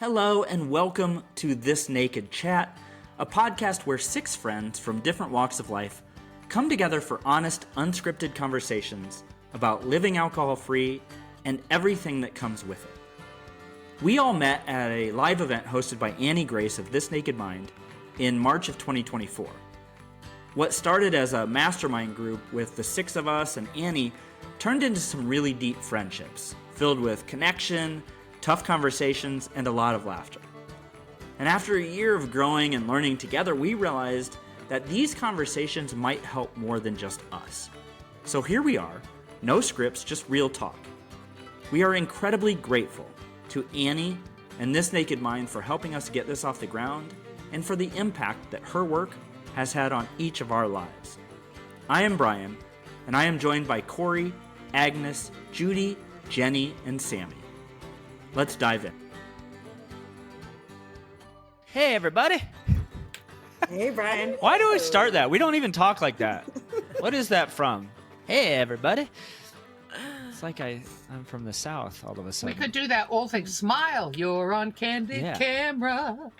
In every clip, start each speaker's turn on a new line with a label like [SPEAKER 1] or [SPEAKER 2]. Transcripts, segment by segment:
[SPEAKER 1] Hello and welcome to This Naked Chat, a podcast where six friends from different walks of life come together for honest, unscripted conversations about living alcohol-free and everything that comes with it. We all met at a live event hosted by Annie Grace of This Naked Mind in March of 2024. What started as a mastermind group with the six of us and Annie turned into some really deep friendships, filled with connection, tough conversations, and a lot of laughter. And after a year of growing and learning together, we realized that these conversations might help more than just us. So here we are, no scripts, just real talk. We are incredibly grateful to Annie and This Naked Mind for helping us get this off the ground and for the impact that her work has had on each of our lives. I am Brian, and I am joined by Kori, Agnes, Judi, Jenie, and Sammie. Let's dive in.
[SPEAKER 2] Hey, everybody.
[SPEAKER 3] Hey, Brian.
[SPEAKER 2] Why do we start that? We don't even talk like that. What is that from? Hey, everybody. It's like I'm from the South all of a sudden.
[SPEAKER 4] We could do that old thing. Smile, you're on candid camera.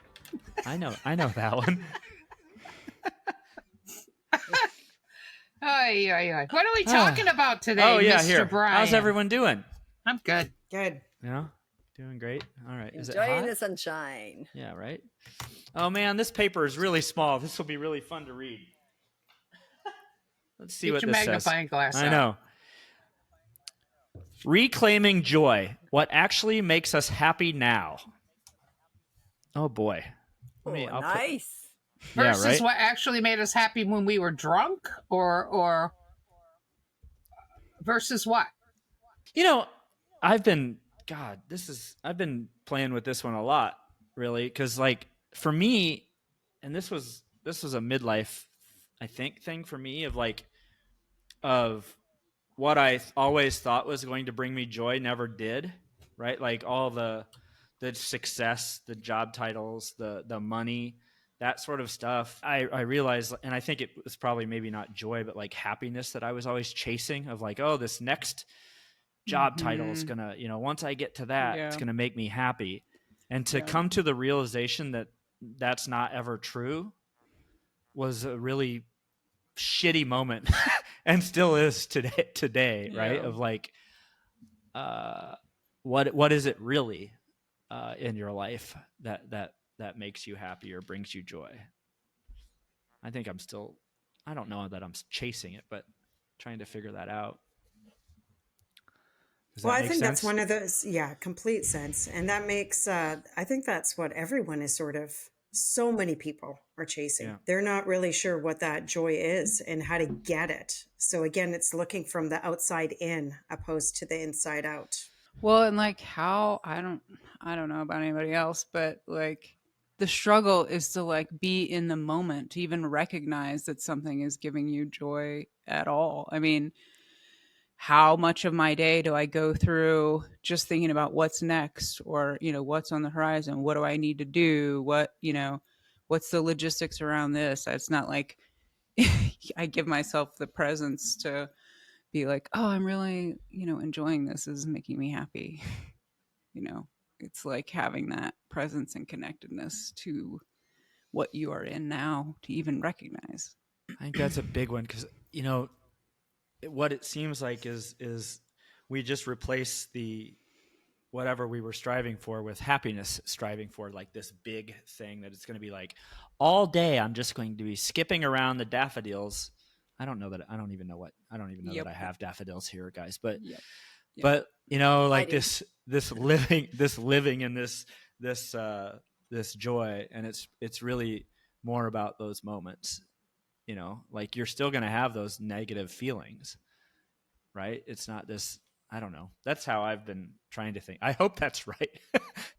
[SPEAKER 2] I know that one.
[SPEAKER 4] What are we talking about today, Mr.
[SPEAKER 2] Here.
[SPEAKER 4] Brian?
[SPEAKER 2] How's everyone doing?
[SPEAKER 4] I'm good.
[SPEAKER 3] Good.
[SPEAKER 2] Yeah, doing great. All right. Is it
[SPEAKER 3] Enjoying
[SPEAKER 2] hot?
[SPEAKER 3] the sunshine.
[SPEAKER 2] Yeah, right. Oh man, this paper is really small. This will be really fun to read. Let's see
[SPEAKER 4] Get
[SPEAKER 2] what
[SPEAKER 4] your
[SPEAKER 2] this says.
[SPEAKER 4] magnifying glass
[SPEAKER 2] I
[SPEAKER 4] out.
[SPEAKER 2] know. Reclaiming joy. What actually makes us happy now? Oh boy. I'll
[SPEAKER 3] Nice.
[SPEAKER 4] Versus what actually made us happy when we were drunk, or versus what?
[SPEAKER 2] You know, I've been playing with this one a lot, really, because like for me, and this was a midlife, I think, thing for me of what I always thought was going to bring me joy never did, right? Like all the success, the job titles, the money, that sort of stuff. I realized, and I think it was probably maybe not joy, but like happiness that I was always chasing of like, oh, this next job title is gonna, once I get to that, it's gonna make me happy. And to come to the realization that that's not ever true was a really shitty moment and still is today, right? Of like, what is it really in your life that makes you happy or brings you joy? I think I don't know that I'm chasing it, but trying to figure that out.
[SPEAKER 5] Well, I think that's one of those, complete sense. And that makes, I think that's what everyone is so many people are chasing.
[SPEAKER 2] Yeah.
[SPEAKER 5] They're not really sure what that joy is and how to get it. So again, it's looking from the outside in opposed to the inside out.
[SPEAKER 6] Well, and like how, I don't know about anybody else, but like the struggle is to like be in the moment, to even recognize that something is giving you joy at all. I mean, how much of my day do I go through just thinking about what's next or, what's on the horizon? What do I need to do? What's the logistics around this? It's not like I give myself the presence to be like, oh, I'm really, enjoying this. This is making me happy. It's like having that presence and connectedness to what you are in now to even recognize.
[SPEAKER 2] I think that's a big one because, what it seems like is we just replace the whatever we were striving for with happiness, striving for like this big thing that it's going to be like all day I'm just going to be skipping around the daffodils. I don't even know that I have daffodils here, guys, but but like this living in this joy, and it's really more about those moments. Like you're still going to have those negative feelings, right? It's not this, I don't know. That's how I've been trying to think. I hope that's right.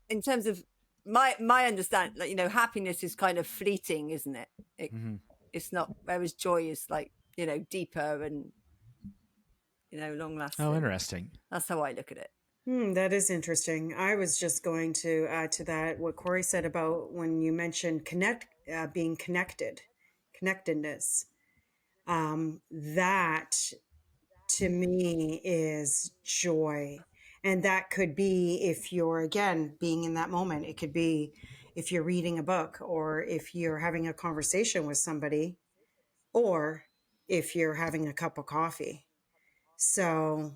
[SPEAKER 3] In terms of my understanding, like, happiness is kind of fleeting, isn't it? It's not, whereas joy is like, deeper and, long lasting.
[SPEAKER 2] Oh, interesting.
[SPEAKER 3] That's how I look at it.
[SPEAKER 5] That is interesting. I was just going to add to that what Kori said about when you mentioned being connectedness. That to me is joy. And that could be if you're, again, being in that moment. It could be if you're reading a book, or if you're having a conversation with somebody, or if you're having a cup of coffee. So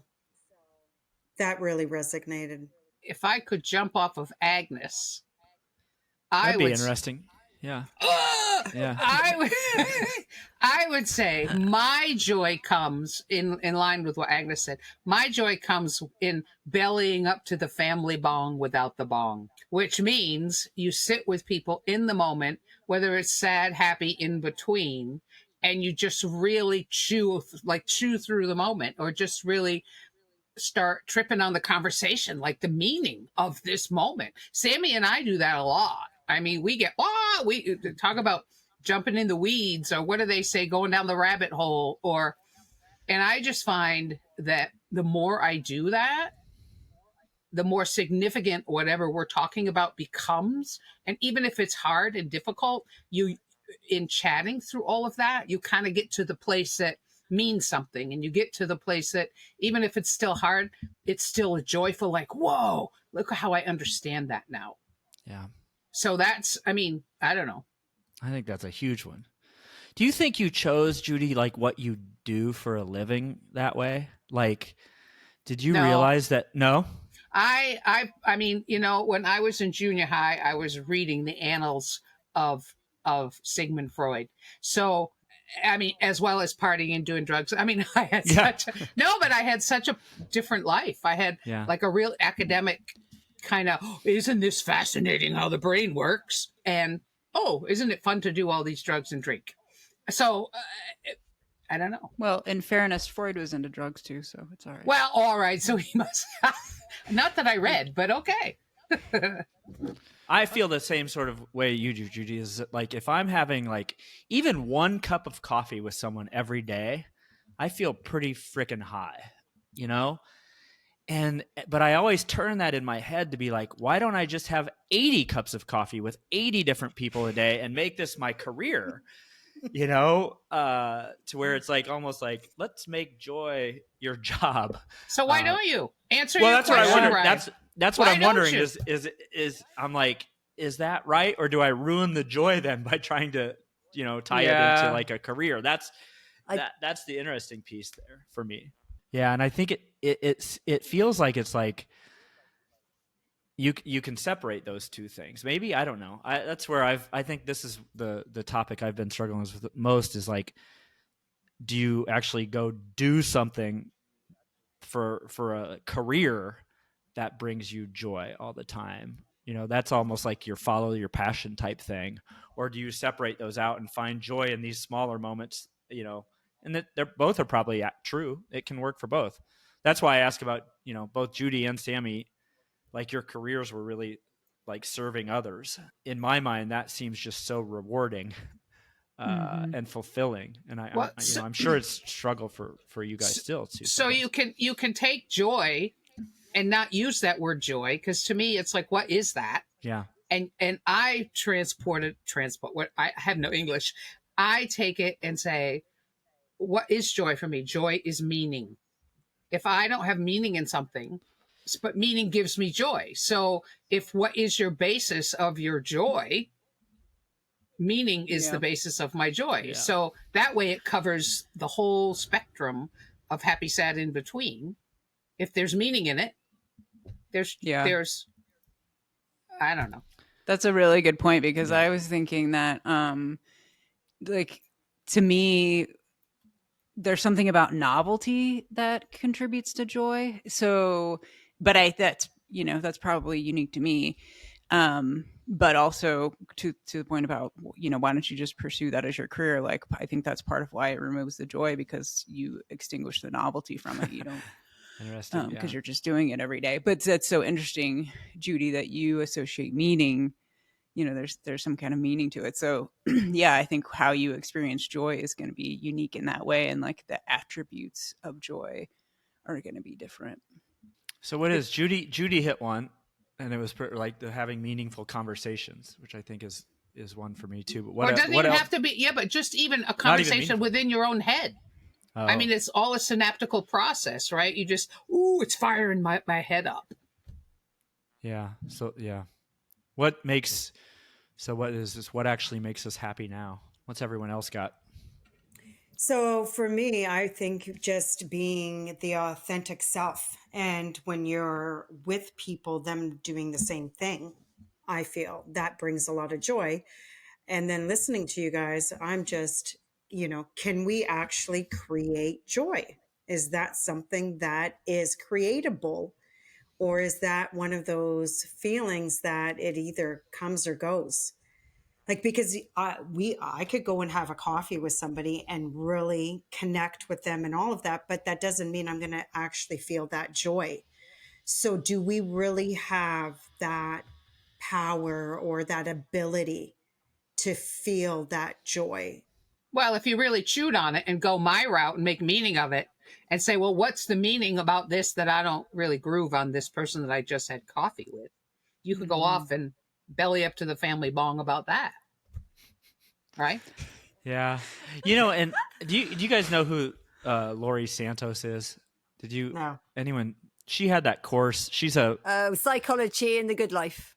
[SPEAKER 5] that really resonated.
[SPEAKER 4] If I could jump off of Agnes, I
[SPEAKER 2] That'd be
[SPEAKER 4] would
[SPEAKER 2] interesting. Yeah. Yeah.
[SPEAKER 4] I would say my joy comes in line with what Agnes said. My joy comes in bellying up to the family bong without the bong, which means you sit with people in the moment, whether it's sad, happy, in between, and you just really chew through the moment, or just really start tripping on the conversation, like the meaning of this moment. Sammie and I do that a lot. I mean, we talk about jumping in the weeds, or what do they say, going down the rabbit hole, and I just find that the more I do that, the more significant whatever we're talking about becomes. And even if it's hard and difficult, in chatting through all of that, you kind of get to the place that means something, and you get to the place that, even if it's still hard, it's still a joyful, like, whoa, look how I understand that now.
[SPEAKER 2] Yeah.
[SPEAKER 4] So that's, I mean, I don't know.
[SPEAKER 2] I think that's a huge one. Do you think you chose, Judi, like what you do for a living that way? Like, did you
[SPEAKER 4] No.
[SPEAKER 2] realize that? No?
[SPEAKER 4] I mean, when I was in junior high, I was reading the annals of Sigmund Freud. So, I mean, as well as partying and doing drugs. I mean, I had but I had such a different life. I had like a real academic kind of, isn't this fascinating how the brain works? And, isn't it fun to do all these drugs and drink? So, I don't know.
[SPEAKER 6] Well, in fairness, Freud was into drugs too, so it's all right.
[SPEAKER 4] Well, all right. So he must. Not that I read, but okay.
[SPEAKER 2] I feel the same sort of way you do, Judi, is that, like, if I'm having like even one cup of coffee with someone every day, I feel pretty freaking high, but I always turn that in my head to be like, why don't I just have 80 cups of coffee with 80 different people a day and make this my career? To where it's like, almost like, let's make joy your job.
[SPEAKER 4] So why don't you answer
[SPEAKER 2] well,
[SPEAKER 4] your
[SPEAKER 2] that's
[SPEAKER 4] question?
[SPEAKER 2] What I wonder.
[SPEAKER 4] Right?
[SPEAKER 2] That's what
[SPEAKER 4] Why
[SPEAKER 2] I'm
[SPEAKER 4] don't
[SPEAKER 2] wondering
[SPEAKER 4] you?
[SPEAKER 2] is I'm like, is that right? Or do I ruin the joy then by trying to, tie it into like a career? That's the interesting piece there for me. Yeah. And I think it feels like it's like, you can separate those two things. Maybe, I don't know. That's where I think this is the topic I've been struggling with most, is like, do you actually go do something for a career that brings you joy all the time? That's almost like your follow your passion type thing. Or do you separate those out and find joy in these smaller moments, and that they're both are probably true. It can work for both. That's why I ask about, both Judi and Sammie, like your careers were really like serving others. In my mind, that seems just so rewarding and fulfilling. And I'm sure it's a struggle for you guys still too.
[SPEAKER 4] So you can take joy and not use that word joy, because to me it's like, what is that?
[SPEAKER 2] Yeah.
[SPEAKER 4] And I transport what I have no English. I take it and say, what is joy for me? Joy is meaning. If I don't have meaning in something, but meaning gives me joy. So if what is your basis of your joy, meaning is the basis of my joy.
[SPEAKER 2] Yeah.
[SPEAKER 4] So that way it covers the whole spectrum of happy, sad, in between. If there's meaning in it, there's I don't know.
[SPEAKER 6] That's a really good point, because I was thinking that like, to me, there's something about novelty that contributes to joy. So, but that's probably unique to me. But also to the point about, why don't you just pursue that as your career? Like, I think that's part of why it removes the joy, because you extinguish the novelty from it. You don't.
[SPEAKER 2] Interesting.
[SPEAKER 6] Because you're just doing it every day. But that's so interesting, Judi, that you associate meaning. There's some kind of meaning to it. So yeah, I think how you experience joy is going to be unique in that way, and like the attributes of joy are going to be different.
[SPEAKER 2] So what is Judi hit one, and it was like the having meaningful conversations, which I think is one for me too. But
[SPEAKER 4] Or it doesn't even have to be, but just even a conversation within your own head.
[SPEAKER 2] Oh,
[SPEAKER 4] I mean, it's all a synaptical process, right? You just, it's firing my head up.
[SPEAKER 2] yeah. So yeah, what is this? What actually makes us happy now? What's everyone else got?
[SPEAKER 5] So for me, I think just being the authentic self. And when you're with people, them doing the same thing, I feel that brings a lot of joy. And then listening to you guys, I'm just, can we actually create joy? Is that something that is creatable? Or is that one of those feelings that it either comes or goes? Like, because I could go and have a coffee with somebody and really connect with them and all of that, but that doesn't mean I'm going to actually feel that joy. So do we really have that power or that ability to feel that joy?
[SPEAKER 4] Well, if you really chewed on it and go my route and make meaning of it and say, well, what's the meaning about this that I don't really groove on this person that I just had coffee with? You could go off and belly up to the family bong about that. Right?
[SPEAKER 2] Yeah, and do you guys know who Laurie Santos is? Did you?
[SPEAKER 5] No.
[SPEAKER 2] Anyone? She had that course. She's a
[SPEAKER 3] Psychology and the Good Life.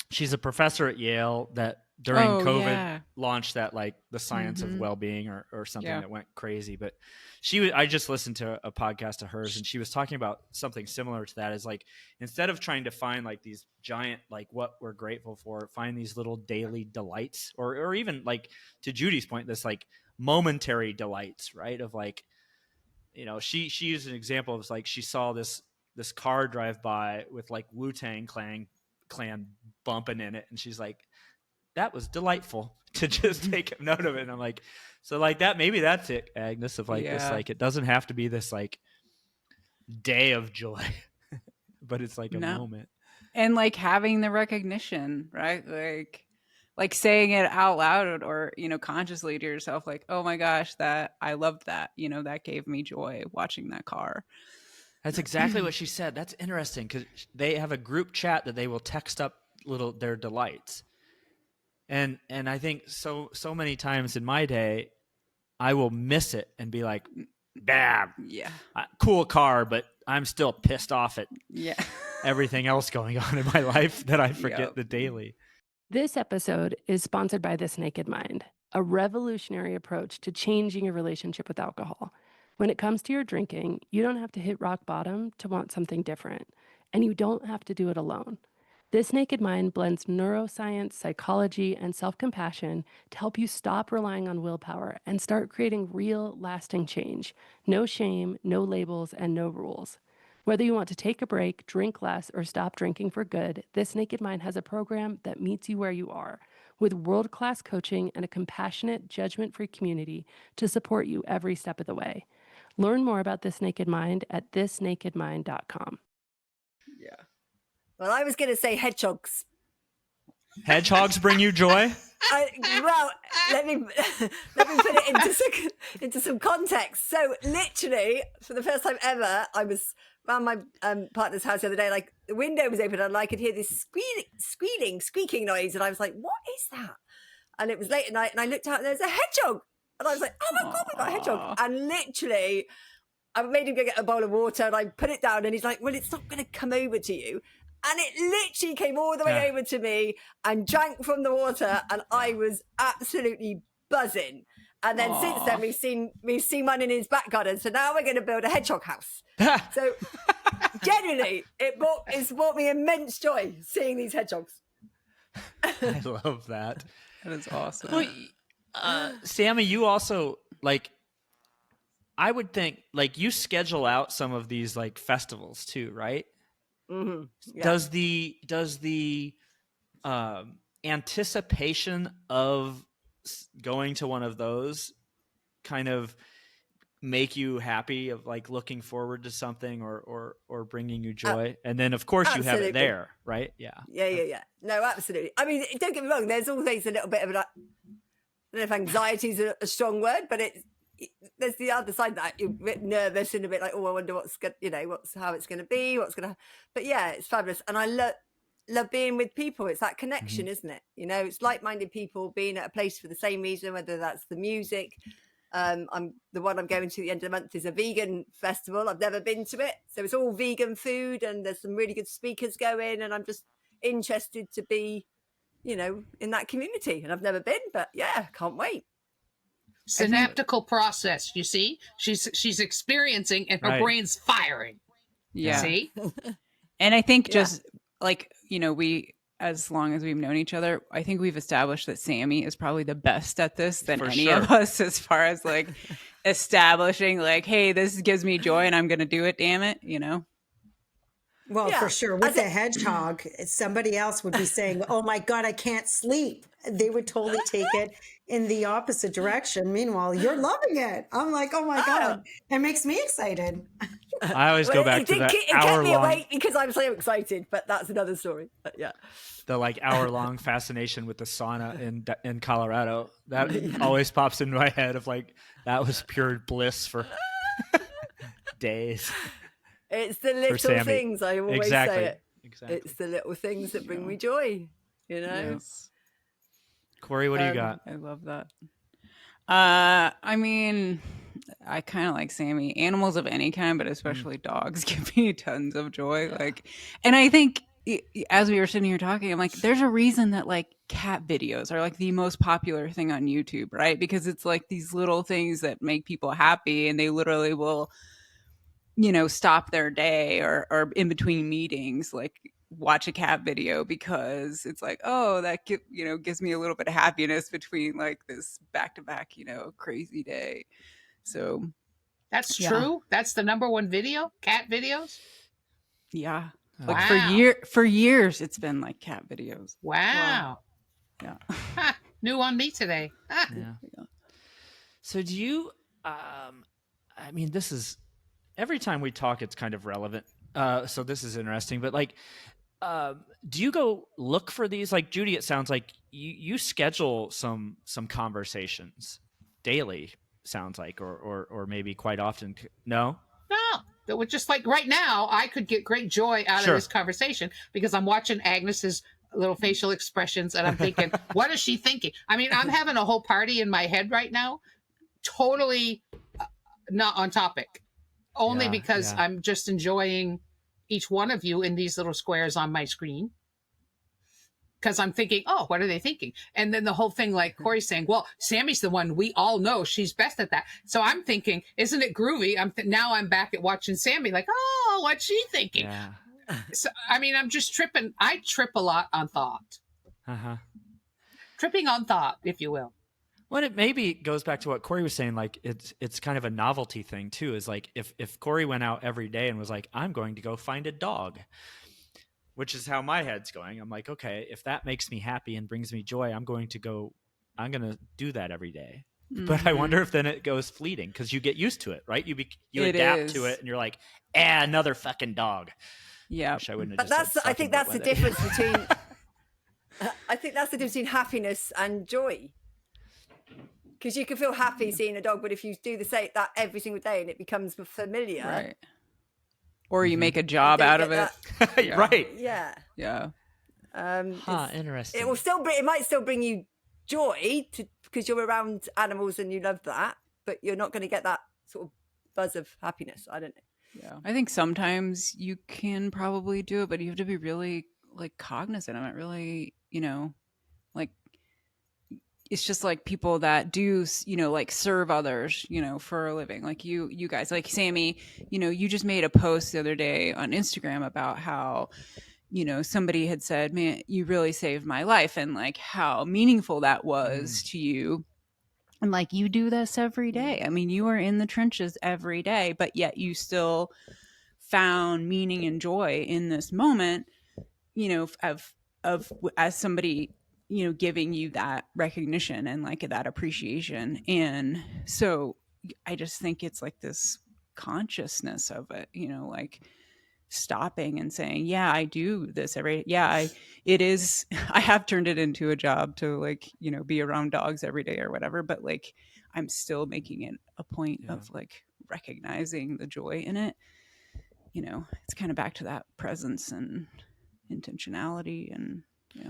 [SPEAKER 2] she's a professor at Yale that during
[SPEAKER 6] Oh,
[SPEAKER 2] COVID
[SPEAKER 6] yeah.
[SPEAKER 2] launched that, like, the science of well-being or something
[SPEAKER 6] Yeah.
[SPEAKER 2] that went crazy. But I just listened to a podcast of hers, and she was talking about something similar to that. Is like, instead of trying to find like these giant, like, what we're grateful for, find these little daily delights, or even, like, to Judy's point, this like momentary delights, right? Of like, she used an example of, like, she saw this car drive by with like Wu-Tang Clan bumping in it, and she's like, that was delightful to just take note of it. And I'm like, so like that, maybe that's it, Agnes, of like this,
[SPEAKER 6] Yeah.
[SPEAKER 2] like, it doesn't have to be this like day of joy, but it's like a
[SPEAKER 6] No.
[SPEAKER 2] moment.
[SPEAKER 6] And like having the recognition, right? Like saying it out loud or, consciously to yourself, like, oh my gosh, that I loved that, that gave me joy watching that car.
[SPEAKER 2] That's exactly what she said. That's interesting, because they have a group chat that they will text up their delights. And I think so many times in my day, I will miss it and be like, damn,
[SPEAKER 6] Yeah.
[SPEAKER 2] cool car, but I'm still pissed off at
[SPEAKER 6] Yeah.
[SPEAKER 2] everything else going on in my life that I forget
[SPEAKER 6] Yep.
[SPEAKER 2] the daily.
[SPEAKER 7] This episode is sponsored by This Naked Mind, a revolutionary approach to changing your relationship with alcohol. When it comes to your drinking, you don't have to hit rock bottom to want something different, and you don't have to do it alone. This Naked Mind blends neuroscience, psychology, and self-compassion to help you stop relying on willpower and start creating real, lasting change. No shame, no labels, and no rules. Whether you want to take a break, drink less, or stop drinking for good, This Naked Mind has a program that meets you where you are, with world-class coaching and a compassionate, judgment-free community to support you every step of the way. Learn more about This Naked Mind at thisnakedmind.com.
[SPEAKER 6] Yeah.
[SPEAKER 3] Well, I was going to say hedgehogs.
[SPEAKER 2] Hedgehogs bring you joy?
[SPEAKER 3] Let me put it into some context. So literally, for the first time ever, I was around my partner's house the other day. Like, the window was open and I could hear this squeaking noise, and I was like, "What is that?" And it was late at night, and I looked out and there was a hedgehog, and I was like, "Oh my god, we got a hedgehog!" And literally, I made him go get a bowl of water, and I put it down, and he's like, "Well, it's not going to come over to you." And it literally came all the way over to me and drank from the water, and I was absolutely buzzing. And then since then, we've seen one in his back garden. So now we're going to build a hedgehog house. So genuinely, it's brought me immense joy seeing these hedgehogs.
[SPEAKER 2] I love that.
[SPEAKER 6] That is awesome.
[SPEAKER 2] Well, Sammie, you also, like, I would think, like, you schedule out some of these, like, festivals too, right?
[SPEAKER 3] Mm-hmm. Yeah.
[SPEAKER 2] Does the anticipation of going to one of those kind of make you happy, of like looking forward to something or bringing you joy? And then of course
[SPEAKER 3] absolutely.
[SPEAKER 2] You have it there, right? Yeah.
[SPEAKER 3] No, absolutely. I mean, don't get me wrong, there's always a little bit of like, I don't know if anxiety is a strong word, but there's the other side of that. You're a bit nervous and a bit like, oh, I wonder how it's going to be, but yeah, it's fabulous. And I love being with people. It's that connection, isn't it? It's like-minded people being at a place for the same reason, whether that's the music, The one I'm going to at the end of the month is a vegan festival. I've never been to it, so it's all vegan food, and there's some really good speakers going, and I'm just interested to be, in that community. And I've never been, but yeah, can't wait.
[SPEAKER 4] Synaptical process. You see, she's experiencing, and her brain's firing.
[SPEAKER 6] Yeah.
[SPEAKER 4] See,
[SPEAKER 6] and I think just like we. As long as we've known each other, I think we've established that Sammie is probably the best at this than any of us, as far as like establishing like, hey, this gives me joy and I'm going to do it. Damn it.
[SPEAKER 5] Well, for sure. With the hedgehog, somebody else would be saying, oh my God, I can't sleep. They would totally take it in the opposite direction. Meanwhile, you're loving it. I'm like, oh my God, it makes me excited.
[SPEAKER 2] I always go back to the
[SPEAKER 3] it kept me awake because I'm so excited, but that's another story. But yeah.
[SPEAKER 2] The like hour-long fascination with the sauna in Colorado. That always pops into my head of like, that was pure bliss for days.
[SPEAKER 3] It's the little things. I always say it.
[SPEAKER 2] Exactly.
[SPEAKER 3] It's the little things that bring me joy,
[SPEAKER 2] Yes. Kori, what do you got?
[SPEAKER 6] I love that. I mean, I kind of like Sammie. Animals of any kind, but especially dogs, give me tons of joy. Like, and I think as we were sitting here talking, I'm like, there's a reason that like cat videos are like the most popular thing on YouTube, right? Because it's like these little things that make people happy, and they literally will, stop their day or in between meetings, like watch a cat video because it's like, oh, that gives me a little bit of happiness between like this back-to-back, crazy day. So
[SPEAKER 4] that's true. That's the number one video, cat videos.
[SPEAKER 6] Yeah. Like for years it's been like cat videos.
[SPEAKER 4] Wow.
[SPEAKER 6] Yeah.
[SPEAKER 4] New on me today.
[SPEAKER 2] Yeah. So do you I mean, this is every time we talk it's kind of relevant. So this is interesting, but like do you go look for these? Like Judi, it sounds like you schedule some conversations daily, sounds like, or maybe quite often. No?
[SPEAKER 4] No. It was just like right now, I could get great joy out of this conversation because I'm watching Agnes's little facial expressions and I'm thinking, what is she thinking? I mean, I'm having a whole party in my head right now, totally not on topic, only because I'm just enjoying each one of you in these little squares on my screen. Because I'm thinking, oh, what are they thinking? And then the whole thing, like Kori's saying, well, Sammie's the one we all know she's best at that. So I'm thinking, isn't it groovy? Now I'm back at watching Sammie, like, oh, what's she thinking?
[SPEAKER 2] Yeah.
[SPEAKER 4] So, I mean, I'm just tripping. I trip a lot on thought. Tripping on thought, if you will.
[SPEAKER 2] Well, it maybe goes back to what Kori was saying. Like it's kind of a novelty thing too. Is like if Kori went out every day and was like, I'm going to go find a dog, which is how my head's going. I'm like, okay, if that makes me happy and brings me joy, I'm going to do that every day. Mm-hmm. But I wonder if then it goes fleeting because you get used to it, right? You adapt to it and you're like, another fucking dog.
[SPEAKER 6] Yeah.
[SPEAKER 2] Wish I wouldn't have
[SPEAKER 3] but
[SPEAKER 2] just
[SPEAKER 3] I think that's the difference between I think that's the difference between happiness and joy. Because you can feel happy seeing a dog, but if you do that every single day and it becomes familiar,
[SPEAKER 6] right? Or you make a job out of it,
[SPEAKER 2] right?
[SPEAKER 3] Yeah,
[SPEAKER 6] yeah.
[SPEAKER 2] Interesting.
[SPEAKER 3] It might still bring you joy because you're around animals and you love that, but you're not going to get that sort of buzz of happiness. I don't know.
[SPEAKER 6] Yeah, I think sometimes you can probably do it, but you have to be really like cognizant of it. Really, like. It's just like people that do, like serve others, for a living. Like you guys, like Sammie, you just made a post the other day on Instagram about how, somebody had said, man, you really saved my life, and like how meaningful that was to you. And like, you do this every day. I mean, you are in the trenches every day, but yet you still found meaning and joy in this moment, of as somebody, giving you that recognition and like that appreciation. And so I just think it's like this consciousness of it, like stopping and saying, yeah, I do this it is, I have turned it into a job to like, be around dogs every day or whatever, but like, I'm still making it a point of like recognizing the joy in it. It's kind of back to that presence and intentionality and,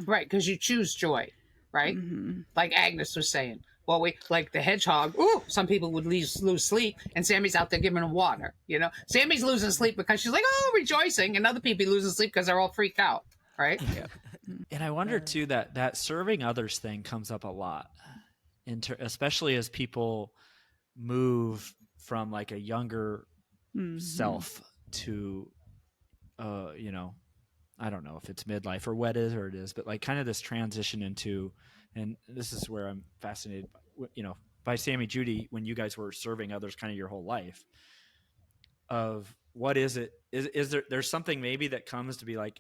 [SPEAKER 4] right, because you choose joy, right?
[SPEAKER 6] Mm-hmm.
[SPEAKER 4] Like Agnes was saying, Well, we like the hedgehog. Ooh, some people would lose sleep, and Sammie's out there giving them water. You know, Sammie's losing sleep because she's like, oh, rejoicing, and other people losing sleep because they're all freaked out, right?
[SPEAKER 2] Yeah. And I wonder too that serving others thing comes up a lot, especially as people move from like a younger self to, you know, I don't know if it's midlife or what it is, but like kind of this transition into, and this is where I'm fascinated, you know, by Sammie, Judi, when you guys were serving others kind of your whole life, of what is it? Is there's something maybe that comes to be like,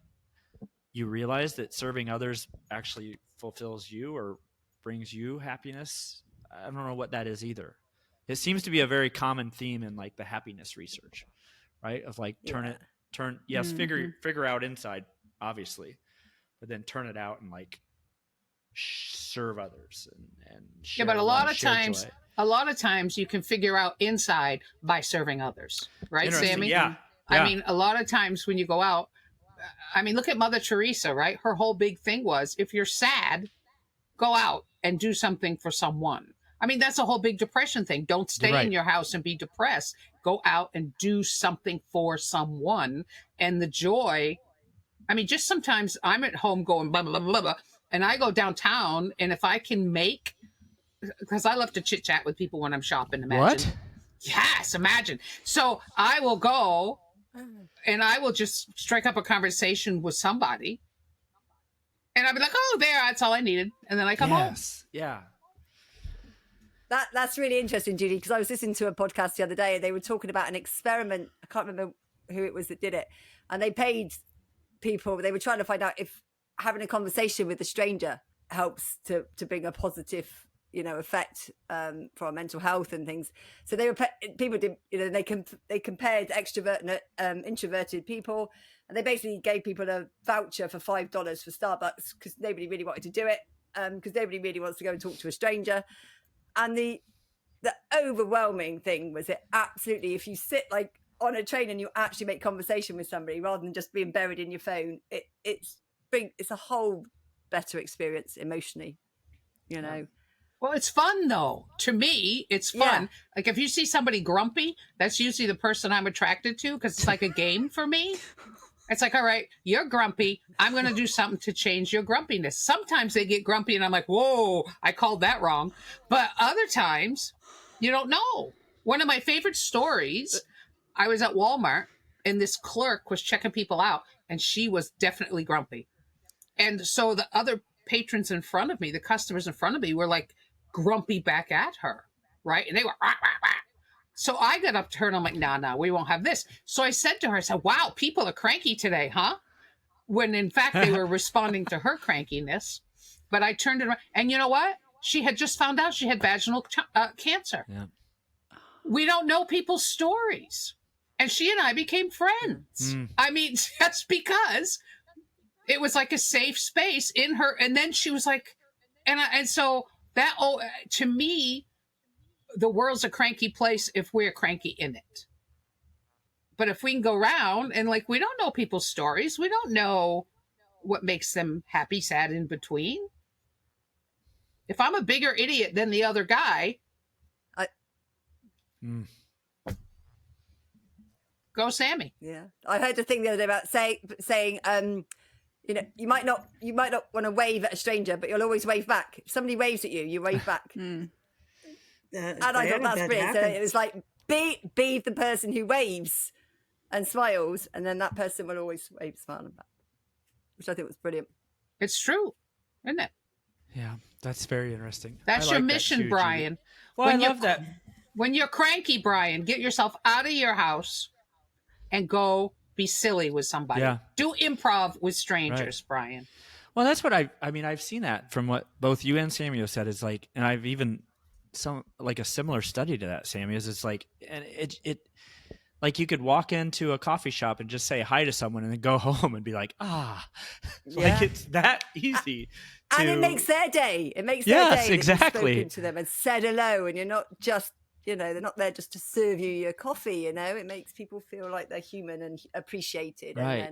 [SPEAKER 2] you realize that serving others actually fulfills you or brings you happiness? I don't know what that is either. It seems to be a very common theme in like the happiness research, right? Of like figure out inside, obviously, but then turn it out and like serve others and share
[SPEAKER 4] but a lot of
[SPEAKER 2] joy.
[SPEAKER 4] times you can figure out inside by serving others, right, Sammie?
[SPEAKER 2] Yeah.
[SPEAKER 4] I mean, a lot of times when you go out, I mean, look at Mother Teresa, right? Her whole big thing was, if you're sad, go out and do something for someone. I mean, that's a whole big depression thing. Don't stay in your house and be depressed. Go out and do something for someone. And the joy, I mean, just sometimes I'm at home going blah, blah, blah, blah, blah, and I go downtown, and if I can make, because I love to chit chat with people when I'm shopping. Imagine.
[SPEAKER 2] What?
[SPEAKER 4] Yes, imagine. So I will go and I will just strike up a conversation with somebody. And I'll be like, oh, that's all I needed. And then I come home.
[SPEAKER 2] Yeah.
[SPEAKER 3] That's really interesting, Judi, because I was listening to a podcast the other day and they were talking about an experiment. I can't remember who it was that did it. And they paid people, they were trying to find out if having a conversation with a stranger helps to bring a positive, you know, effect for our mental health and things. So people did, you know, they compared extrovert and introverted people, and they basically gave people a voucher for $5 for Starbucks because nobody really wanted to do it, because nobody really wants to go and talk to a stranger. And the overwhelming thing was it absolutely, if you sit like on a train and you actually make conversation with somebody rather than just being buried in your phone, it's a whole better experience emotionally, you know.
[SPEAKER 4] Well, it's fun though. To me, it's fun. Yeah. Like if you see somebody grumpy, that's usually the person I'm attracted to, because it's like a game for me. It's like, all right, you're grumpy. I'm going to do something to change your grumpiness. Sometimes they get grumpy and I'm like, whoa, I called that wrong. But other times, you don't know. One of my favorite stories, I was at Walmart and this clerk was checking people out and she was definitely grumpy. And so the other patrons in front of me, the customers in front of me, were like grumpy back at her, right? And they were, rah, rah, rah. So I got up to her and I'm like, nah, we won't have this. So I said to her, I said, wow, people are cranky today, huh? When in fact they were responding to her crankiness. But I turned it around. And you know what? She had just found out she had vaginal cancer. Yeah. We don't know people's stories. And she and I became friends. I mean, just because it was like a safe space in her. And then she was like, and so that, to me, the world's a cranky place if we're cranky in it. But if we can go around and like, we don't know people's stories. We don't know what makes them happy, sad, in between. If I'm a bigger idiot than the other guy, go Sammie.
[SPEAKER 3] Yeah. I heard a thing the other day about saying, you know, you might not want to wave at a stranger, but you'll always wave back. If somebody waves at you, you wave back. And I thought that's brilliant. So it was like, be the person who waves and smiles, and then that person will always wave, smiling back, which I think was brilliant.
[SPEAKER 4] It's true, isn't it?
[SPEAKER 2] Yeah, that's very interesting.
[SPEAKER 4] That's your mission, too, Brian.
[SPEAKER 2] Judi. Well, I love that.
[SPEAKER 4] When you're cranky, Brian, get yourself out of your house and go be silly with somebody. Yeah. Do improv with strangers, right. Brian.
[SPEAKER 2] Well, that's what I mean, I've seen that from what both you and Sammie said. Is like, and I've even a similar study to that, Sammie, is it's like, and it like you could walk into a coffee shop and just say hi to someone and then go home and be like, like it's that easy.
[SPEAKER 3] And it makes their day. It makes their day. Yes,
[SPEAKER 2] exactly.
[SPEAKER 3] You've spoken to them and said hello, and you're not just, you know, they're not there just to serve you your coffee, you know. It makes people feel like they're human and appreciated.
[SPEAKER 2] Right.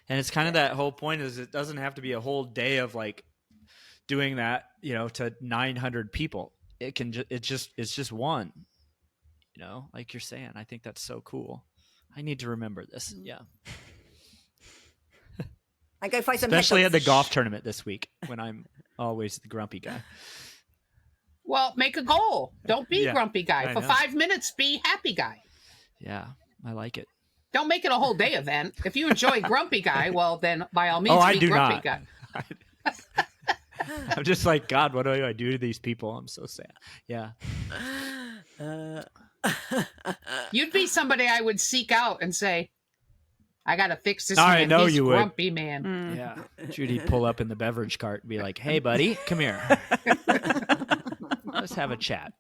[SPEAKER 2] And it's kind of that whole point is it doesn't have to be a whole day of like doing that, to 900 people. It's just one, like you're saying. I think that's so cool. I need to remember this. Yeah.
[SPEAKER 3] And go find some
[SPEAKER 2] Especially
[SPEAKER 3] heckles.
[SPEAKER 2] at the golf tournament this week when I'm always the grumpy guy.
[SPEAKER 4] Well, make a goal. Don't be
[SPEAKER 2] Yeah,
[SPEAKER 4] grumpy guy.
[SPEAKER 2] I
[SPEAKER 4] For
[SPEAKER 2] know.
[SPEAKER 4] 5 minutes, be happy guy.
[SPEAKER 2] Yeah, I like it.
[SPEAKER 4] Don't make it a whole day event. If you enjoy grumpy guy, well, then by all means,
[SPEAKER 2] I
[SPEAKER 4] be
[SPEAKER 2] do
[SPEAKER 4] grumpy
[SPEAKER 2] not.
[SPEAKER 4] guy.
[SPEAKER 2] I'm just like, God, what do I do to these people? I'm so sad. Yeah.
[SPEAKER 4] You'd be somebody I would seek out and say, I got to fix this
[SPEAKER 2] I
[SPEAKER 4] man.
[SPEAKER 2] know
[SPEAKER 4] He's
[SPEAKER 2] you would.
[SPEAKER 4] grumpy man.
[SPEAKER 2] Yeah. Judy pull up in the beverage cart and be like, hey, buddy, come here. Let's have a chat.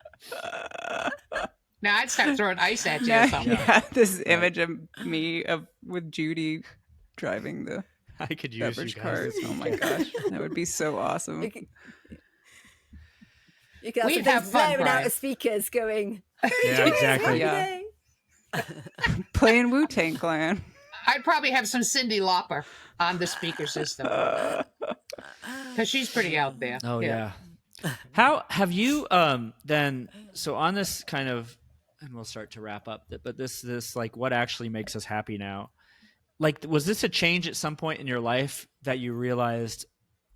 [SPEAKER 4] Now I'd start throwing ice at you
[SPEAKER 6] Yeah,
[SPEAKER 4] or something.
[SPEAKER 6] yeah, this image of me with Judy driving the
[SPEAKER 2] I could use you
[SPEAKER 6] beverage
[SPEAKER 2] guys.
[SPEAKER 6] cart. Oh my gosh, that would be so awesome.
[SPEAKER 3] You can have
[SPEAKER 4] We'd
[SPEAKER 3] some
[SPEAKER 4] have
[SPEAKER 3] things
[SPEAKER 4] fun,
[SPEAKER 3] blaring out
[SPEAKER 4] Brian.
[SPEAKER 3] of speakers going,
[SPEAKER 2] Yeah, exactly.
[SPEAKER 6] Yeah. Playing Wu-Tang Clan.
[SPEAKER 4] I'd probably have some Cyndi Lauper on the speaker system. Because she's pretty out there.
[SPEAKER 2] Oh, yeah. How have you then, so on this kind of, and we'll start to wrap up, but this like what actually makes us happy now? Like, was this a change at some point in your life that you realized,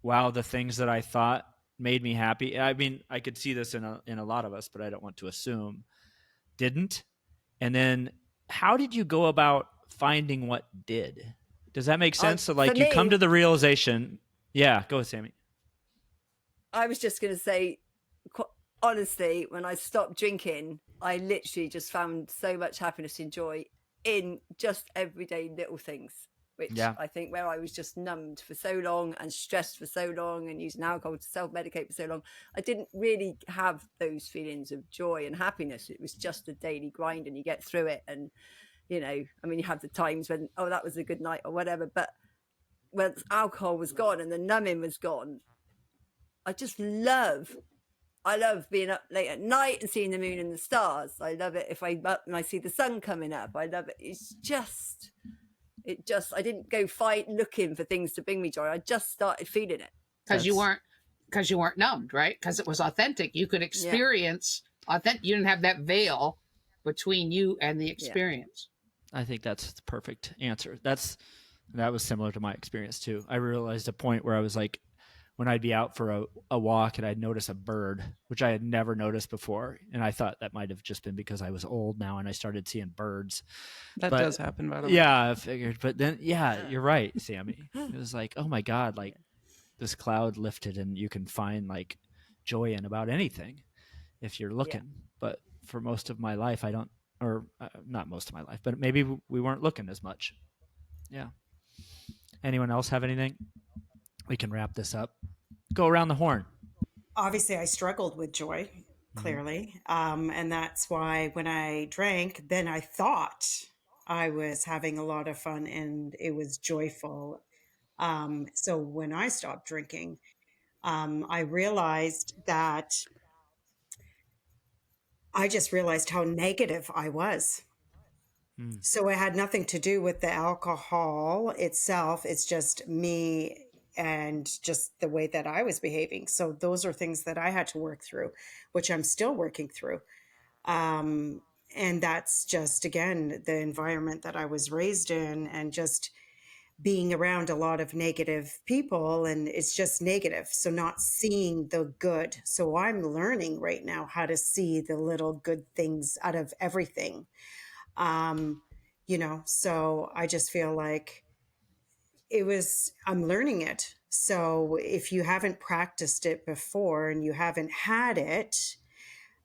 [SPEAKER 2] wow, the things that I thought made me happy? I mean, I could see this in a lot of us, but I don't want to assume didn't. And then how did you go about finding what did? Does that make sense? So like
[SPEAKER 3] for
[SPEAKER 2] you
[SPEAKER 3] me-
[SPEAKER 2] come to the realization. Yeah, go ahead, Sammie.
[SPEAKER 3] I was just going to say, honestly, when I stopped drinking, I literally just found so much happiness and joy in just everyday little things, which
[SPEAKER 2] Yeah.
[SPEAKER 3] I think where I was just numbed for so long and stressed for so long and using alcohol to self-medicate for so long, I didn't really have those feelings of joy and happiness. It was just a daily grind and you get through it. And, you have the times when, oh, that was a good night or whatever. But when alcohol was gone and the numbing was gone, I love being up late at night and seeing the moon and the stars. I love it if I'm up and I see the sun coming up. I love it. I didn't go looking for things to bring me joy. I just started feeling it.
[SPEAKER 4] Because you weren't numbed, right? Because it was authentic. You could experience authentic. You didn't have that veil between you and the experience.
[SPEAKER 2] I think that's the perfect answer. That was similar to my experience too. I realized a point where I was like, when I'd be out for a walk and I'd notice a bird, which I had never noticed before. And I thought that might've just been because I was old now and I started seeing birds.
[SPEAKER 6] That does happen, by the way.
[SPEAKER 2] Yeah, I figured. But then, you're right, Sammie. It was like, oh my God, like this cloud lifted and you can find like joy in about anything if you're looking. Yeah. But for most of my life, I don't, or not most of my life, but maybe we weren't looking as much. Yeah. Anyone else have anything? We can wrap this up. Go around the horn.
[SPEAKER 5] Obviously, I struggled with joy, clearly. And that's why when I drank, then I thought I was having a lot of fun and it was joyful. So when I stopped drinking, I realized that I just realized how negative I was. So it had nothing to do with the alcohol itself. It's just me and just the way that I was behaving. So those are things that I had to work through, which I'm still working through. And that's just, again, the environment that I was raised in and just being around a lot of negative people, and it's just negative. So not seeing the good. So I'm learning right now how to see the little good things out of everything. So I just feel like I'm learning it. So if you haven't practiced it before and you haven't had it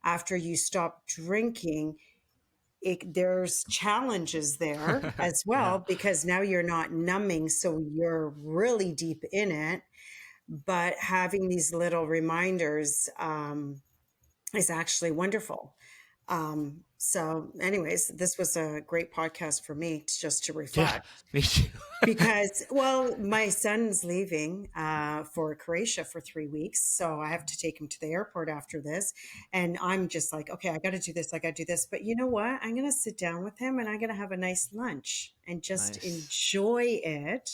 [SPEAKER 5] after you stop drinking, there's challenges there as well, because now you're not numbing. So you're really deep in it, but having these little reminders, is actually wonderful. So anyways, this was a great podcast for me to reflect.
[SPEAKER 2] Yeah, me too.
[SPEAKER 5] Because, my son's leaving for Croatia for 3 weeks. So I have to take him to the airport after this. And I'm just like, okay, I got to do this. I got to do this. But you know what? I'm going to sit down with him and I'm going to have a nice lunch and just enjoy it.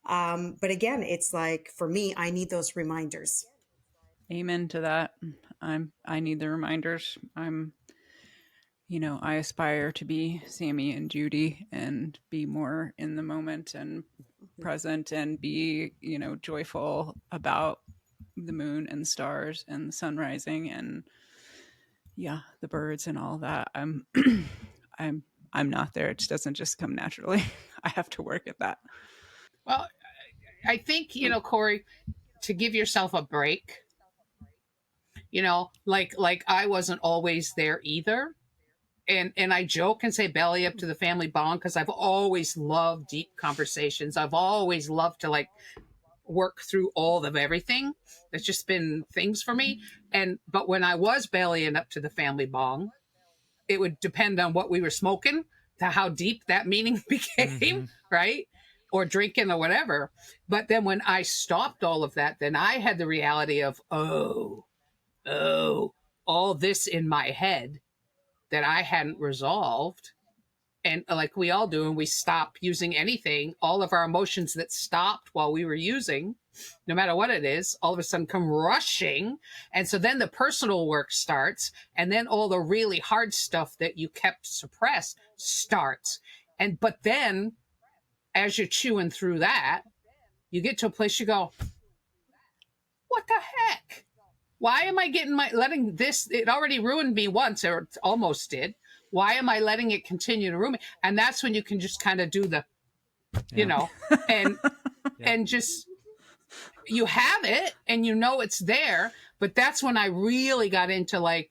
[SPEAKER 5] But again, it's like, for me, I need those reminders.
[SPEAKER 6] Amen to that. I need the reminders. I aspire to be Sammie and Judi and be more in the moment and present and be, joyful about the moon and stars and the sun rising and the birds and all that. I'm not there. It doesn't just come naturally. I have to work at that.
[SPEAKER 4] Well, I think, Kori, to give yourself a break, like I wasn't always there either. And I joke and say belly up to the family bond because I've always loved deep conversations. I've always loved to work through all of everything. That's just been things for me. But when I was bellying up to the family bong, it would depend on what we were smoking to how deep that meaning became, right? Or drinking or whatever. But then when I stopped all of that, then I had the reality of, all this in my head that I hadn't resolved. And like we all do, and we stop using anything, all of our emotions that stopped while we were using, no matter what it is, all of a sudden come rushing. And so then the personal work starts, and then all the really hard stuff that you kept suppressed starts. But then as you're chewing through that, you get to a place you go, what the heck? Why am I letting this, it already ruined me once, or it almost did. Why am I letting it continue to ruin me? And that's when you can just kind of do and just, you have it and it's there. But that's when I really got into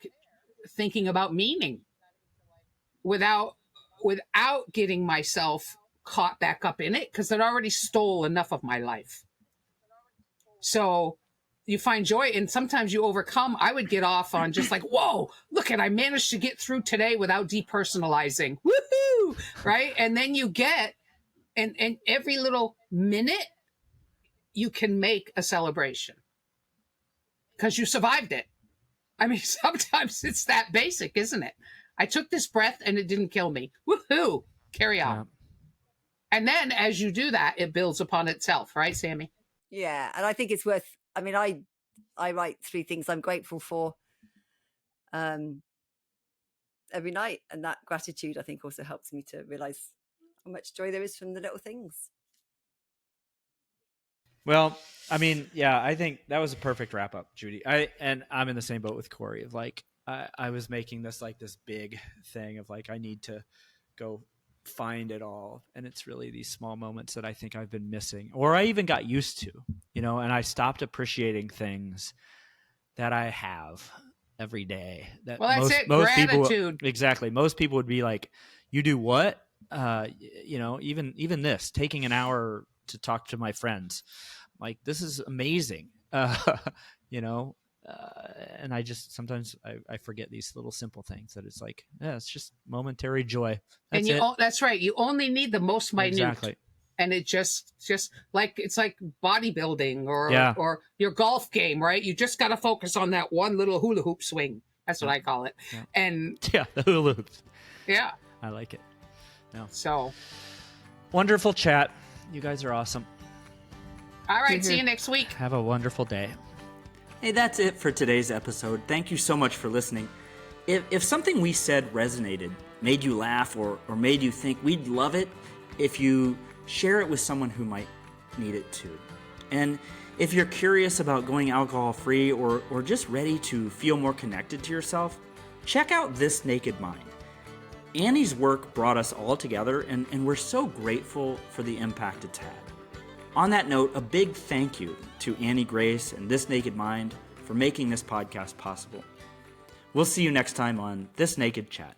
[SPEAKER 4] thinking about meaning without getting myself caught back up in it, because it already stole enough of my life. So you find joy, and sometimes you overcome. I would get off on just whoa, look I managed to get through today without depersonalizing. Woohoo! Right? And then you get, and every little minute you can make a celebration because you survived it. I mean, sometimes it's that basic, isn't it? I took this breath and it didn't kill me. Woohoo! Carry on. Yeah. And then as you do that, it builds upon itself, right, Sammie?
[SPEAKER 3] Yeah, and I think it's worth, I mean, I write 3 things I'm grateful for every night. And that gratitude, I think, also helps me to realize how much joy there is from the little things.
[SPEAKER 2] Well, I mean, yeah, I think that was a perfect wrap up, Judi. I'm in the same boat with Kori of I was making this this big thing of I need to go find it all, and it's really these small moments that I think I've been missing, or I even got used to, and I stopped appreciating things that I have every day. That
[SPEAKER 4] that's most gratitude.
[SPEAKER 2] People, exactly. Most people would be like, "You do what?" Even this, taking an hour to talk to my friends, this is amazing. And I just sometimes I forget these little simple things that it's it's just momentary joy. That's it.
[SPEAKER 4] That's right. You only need the most minute.
[SPEAKER 2] Exactly.
[SPEAKER 4] And it just it's like bodybuilding or your golf game, right? You just got to focus on that one little hula hoop swing. That's what I call it.
[SPEAKER 2] Yeah.
[SPEAKER 4] And
[SPEAKER 2] the hula hoops.
[SPEAKER 4] Yeah.
[SPEAKER 2] I like it. No.
[SPEAKER 4] So
[SPEAKER 2] wonderful chat. You guys are awesome.
[SPEAKER 4] All right. See you next week.
[SPEAKER 2] Have a wonderful day.
[SPEAKER 1] Hey, that's it for today's episode. Thank you so much for listening. If something we said resonated, made you laugh, or made you think, we'd love it if you share it with someone who might need it too. And if you're curious about going alcohol-free or just ready to feel more connected to yourself, check out This Naked Mind. Annie's work brought us all together, and we're so grateful for the impact it's had. On that note, a big thank you to Annie Grace and This Naked Mind for making this podcast possible. We'll see you next time on This Naked Chat.